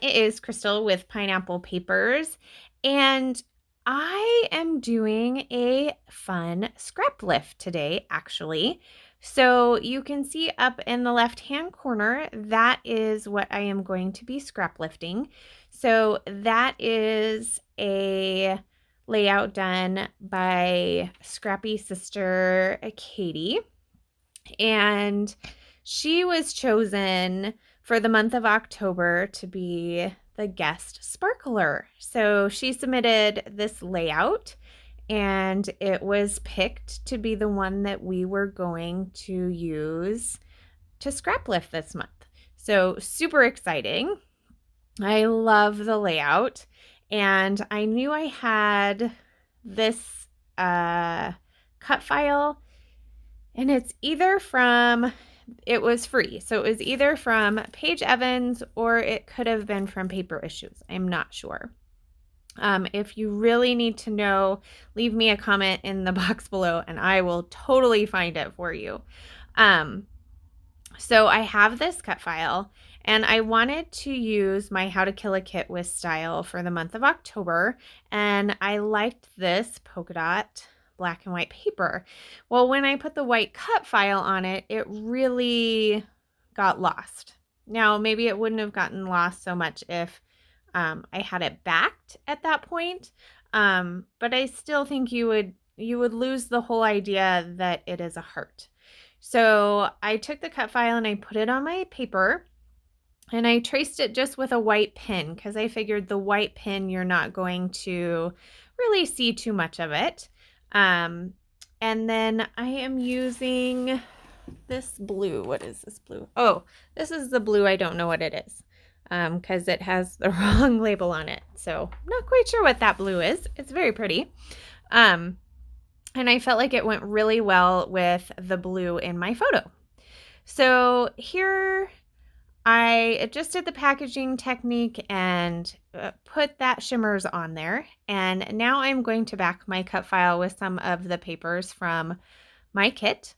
It is Crystal with Pineapple Papers, and I am doing a fun scrap lift today, actually. So you can see up in the left-hand corner, that is what I am going to be scrap lifting. So that is a layout done by Scrappy sister Katie, and she was chosen for the month of October to be the guest sparkler. So she submitted this layout and it was picked to be the one that we were going to use to scrap lift this month. So super exciting. I love the layout, and I knew I had this cut file, and it was free. So it was either from Paige Evans or it could have been from Paper Issues. I'm not sure. If you really need to know, leave me a comment in the box below and I will totally find it for you. So I have this cut file and I wanted to use my How to Kill a Kit with style for the month of October, and I liked this polka dot black and white paper. Well, when I put the white cut file on it, it really got lost. Now, maybe it wouldn't have gotten lost so much if I had it backed at that point, but I still think you would lose the whole idea that it is a heart. So I took the cut file and I put it on my paper, and I traced it just with a white pen because I figured the white pen, you're not going to really see too much of it. And then I am using this blue. What is this blue? Oh, this is the blue. I don't know what it is because it has the wrong label on it. So I'm not quite sure what that blue is. It's very pretty. And I felt like it went really well with the blue in my photo. So here I adjusted the packaging technique and put that shimmers on there. And now I'm going to back my cut file with some of the papers from my kit.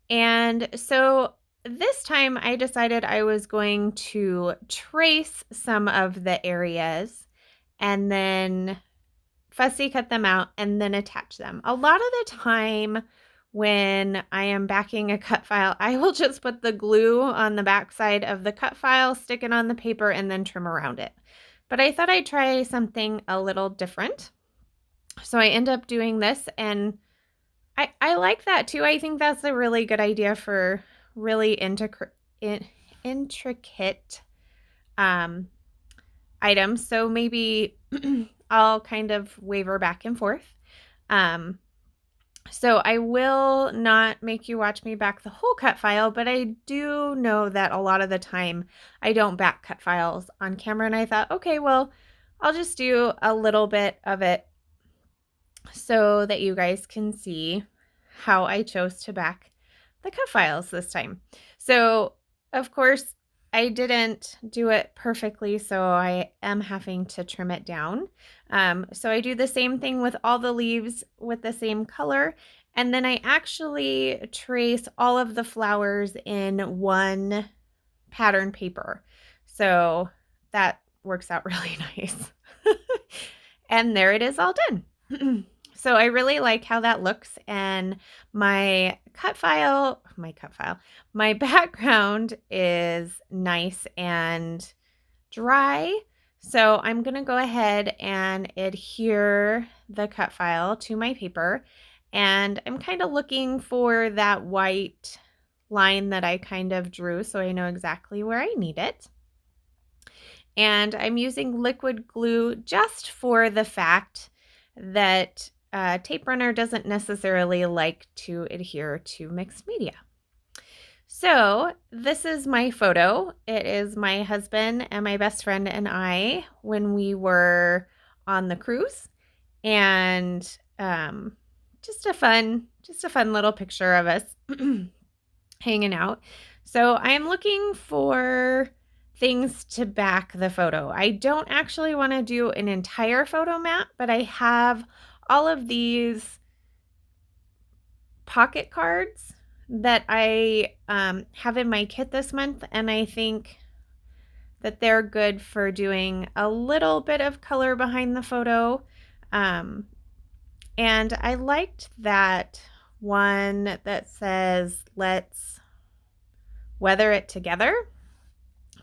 And so this time I decided I was going to trace some of the areas and then fussy cut them out and then attach them. A lot of the time when I am backing a cut file, I will just put the glue on the back side of the cut file, stick it on the paper, and then trim around it. But I thought I'd try something a little different. So I end up doing this, and I like that too. I think that's a really good idea for really intricate items. So maybe I'll kind of waver back and forth. So I will not make you watch me back the whole cut file, but I do know that a lot of the time I don't back cut files on camera, and I thought, okay, well, I'll just do a little bit of it so that you guys can see how I chose to back the cut files this time. So, of course, I didn't do it perfectly, so I am having to trim it down. So I do the same thing with all the leaves with the same color, and then I actually trace all of the flowers in one pattern paper. So that works out really nice. And there it is all done. So I really like how that looks, and my background is nice and dry. So I'm going to go ahead and adhere the cut file to my paper, and I'm kind of looking for that white line that I kind of drew so I know exactly where I need it. And I'm using liquid glue just for the fact that tape runner doesn't necessarily like to adhere to mixed media. So this is my photo. It is my husband and my best friend and I when we were on the cruise, and just a fun little picture of us hanging out. So I'm looking for things to back the photo. I don't actually want to do an entire photo map, but I have all of these pocket cards that I have in my kit this month, and I think that they're good for doing a little bit of color behind the photo. And I liked that one that says, let's weather it together,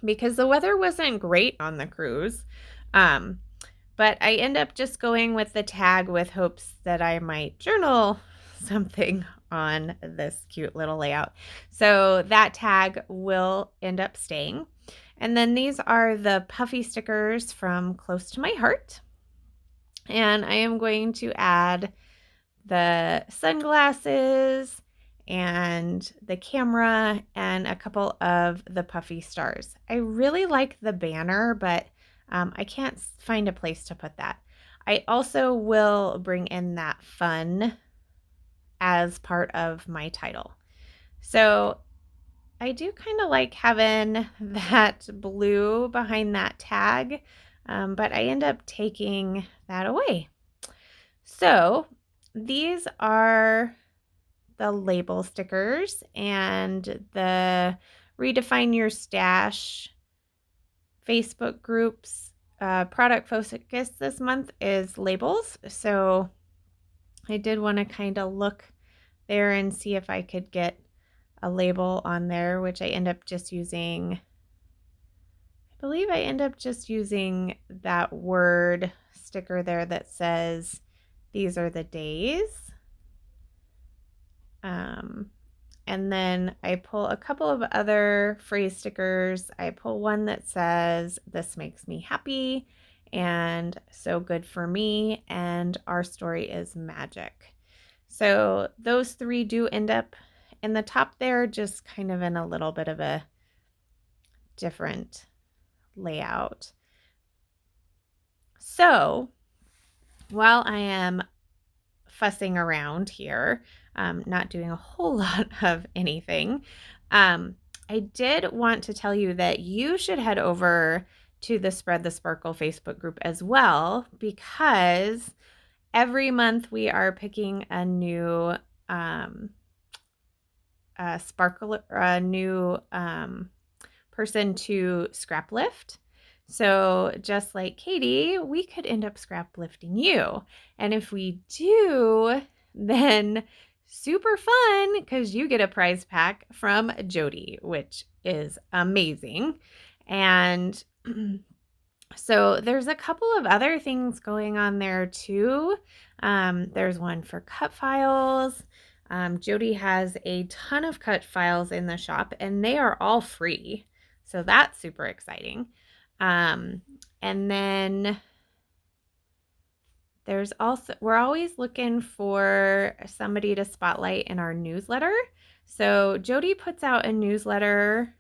because the weather wasn't great on the cruise. But I end up just going with the tag with hopes that I might journal something on this cute little layout. So that tag will end up staying. And then these are the puffy stickers from Close to My Heart. And I am going to add the sunglasses and the camera and a couple of the puffy stars. I really like the banner, but I can't find a place to put that. I also will bring in that fun as part of my title. So I do kind of like having that blue behind that tag, but I end up taking that away. So these are the label stickers, and the Redefine Your Stash Facebook groups product focus this month is labels. So I did want to kind of look there and see if I could get a label on there, which I end up just using. I believe I end up just using that word sticker there that says these are the days. And then I pull a couple of other phrase stickers. I pull one that says, this makes me happy, and so good for me, and our story is magic. So those three do end up in the top there, just kind of in a little bit of a different layout. So while I am fussing around here, not doing a whole lot of anything, I did want to tell you that you should head over to the Spread the Sparkle Facebook group as well, because every month we are picking a new person to scrap lift. So just like Katie, we could end up scrap lifting you. And if we do, then super fun, because you get a prize pack from Jody, which is amazing. And so there's a couple of other things going on there too. There's one for cut files. Jody has a ton of cut files in the shop, and they are all free. So that's super exciting. And then there's also, we're always looking for somebody to spotlight in our newsletter. So Jody puts out a newsletter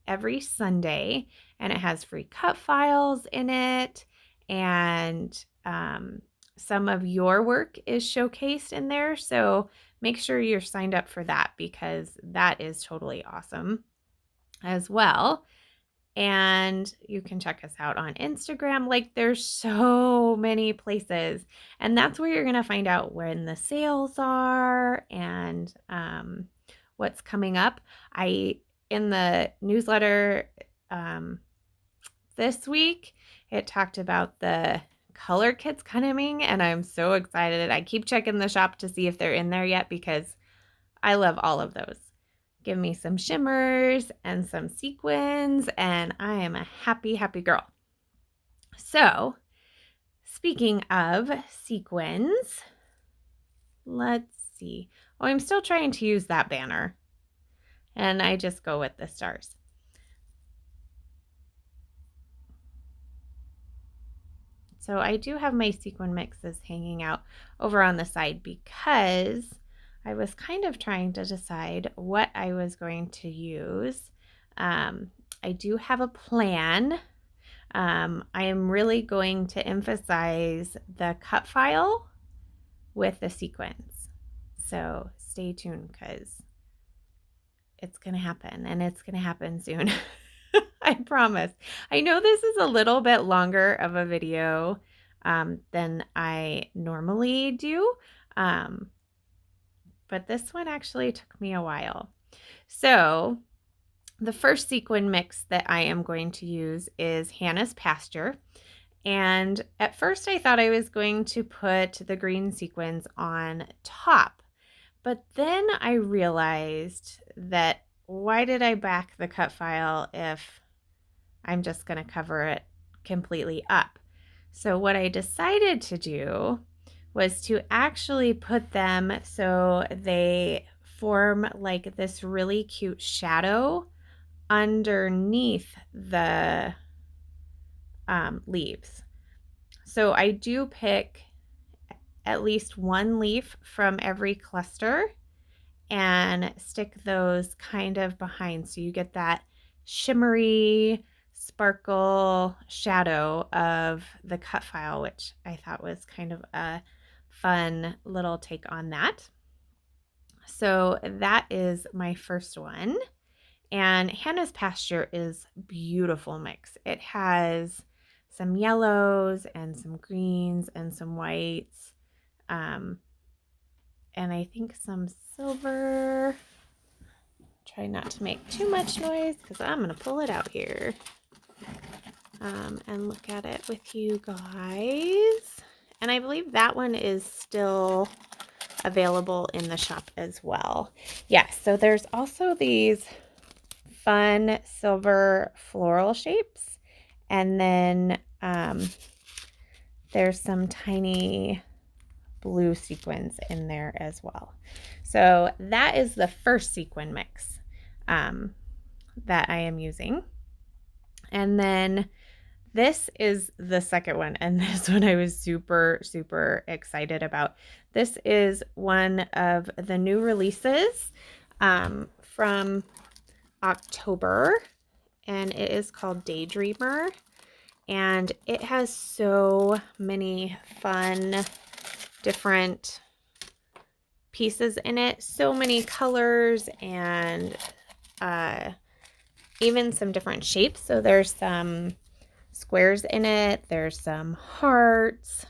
every Sunday, and it has free cut files in it, and some of your work is showcased in there. So make sure you're signed up for that, because that is totally awesome as well. And you can check us out on Instagram. Like, there's so many places, and that's where you're going to find out when the sales are and what's coming up. In the newsletter this week, it talked about the color kits coming, and I'm so excited. I keep checking the shop to see if they're in there yet, because I love all of those. Give me some shimmers and some sequins, and I am a happy, happy girl. So, speaking of sequins, let's see. Oh, I'm still trying to use that banner, and I just go with the stars. So I do have my sequin mixes hanging out over on the side, because I was kind of trying to decide what I was going to use. I do have a plan. I am really going to emphasize the cut file with the sequins. So stay tuned, because it's going to happen, and it's going to happen soon. I promise. I know this is a little bit longer of a video than I normally do. But this one actually took me a while. So The first sequin mix that I am going to use is Hannah's Pasture. And at first I thought I was going to put the green sequins on top, but then I realized that why did I back the cut file if I'm just going to cover it completely up? So what I decided to do was to actually put them so they form like this really cute shadow underneath the leaves. So I do pick at least one leaf from every cluster and stick those kind of behind, so you get that shimmery sparkle shadow of the cut file, which I thought was kind of a fun little take on that. So that is my first one. And Hannah's Pasture is beautiful mix. It has some yellows and some greens and some whites, and I think some silver. Try not to make too much noise because I'm going to pull it out here and look at it with you guys. And I believe that one is still available in the shop as well. Yes, so there's also these fun silver floral shapes, and then there's some tiny blue sequins in there as well. So that is the first sequin mix that I am using. And then this is the second one, and this one I was super, super excited about. This is one of the new releases from October, and it is called Daydreamer, and it has so many fun different pieces in it, so many colors, and even some different shapes. So there's some squares in it, there's some hearts,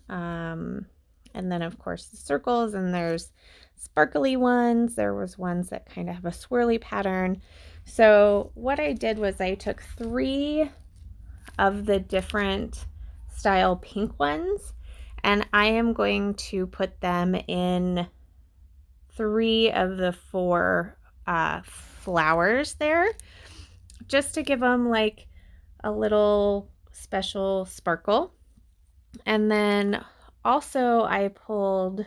and then of course the circles, and there's sparkly ones. There was ones that kind of have a swirly pattern. So what I did was I took 3 of the different style pink ones, and I am going to put them in 3 of the 4 flowers there, just to give them like a little special sparkle. And then also I pulled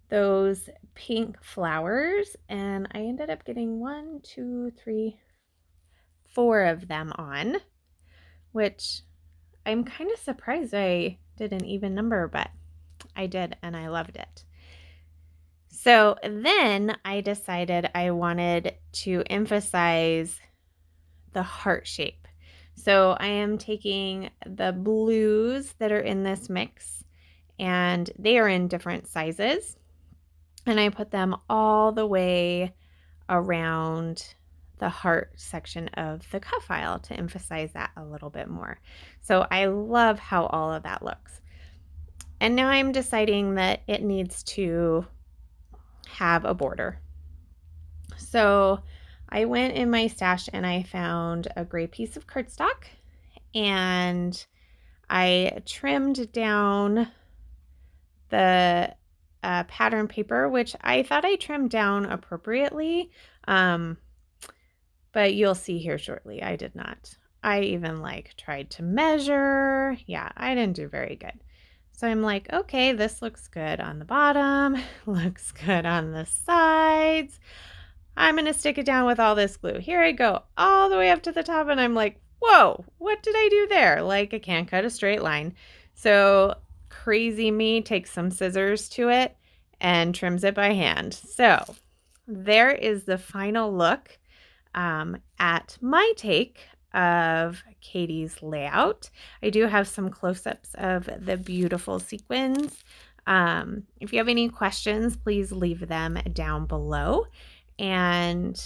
those pink flowers, and I ended up getting 1, 2, 3, 4 of them on, which I'm kind of surprised I did an even number, but I did, and I loved it. So then I decided I wanted to emphasize the heart shape. So I am taking the blues that are in this mix, and they are in different sizes, and I put them all the way around the heart section of the cut file to emphasize that a little bit more. So I love how all of that looks. And now I'm deciding that it needs to have a border. So I went in my stash and I found a gray piece of cardstock, and I trimmed down the pattern paper, which I thought I trimmed down appropriately, but you'll see here shortly I did not. I even tried to measure. Yeah, I didn't do very good. So I'm like, okay, this looks good on the bottom, looks good on the sides. I'm going to stick it down with all this glue. Here I go all the way up to the top, and I'm like, whoa, what did I do there? I can't cut a straight line. So crazy me takes some scissors to it and trims it by hand. So there is the final look at my take of Katie's layout. I do have some close-ups of the beautiful sequins. If you have any questions, please leave them down below, and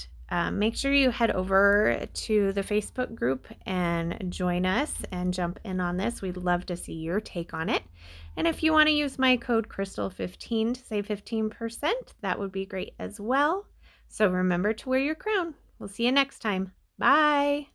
make sure you head over to the Facebook group and join us and jump in on this. We'd love to see your take on it. And if you want to use my code Crystal15 to save 15%, that would be great as well. So remember to wear your crown. We'll see you next time. Bye.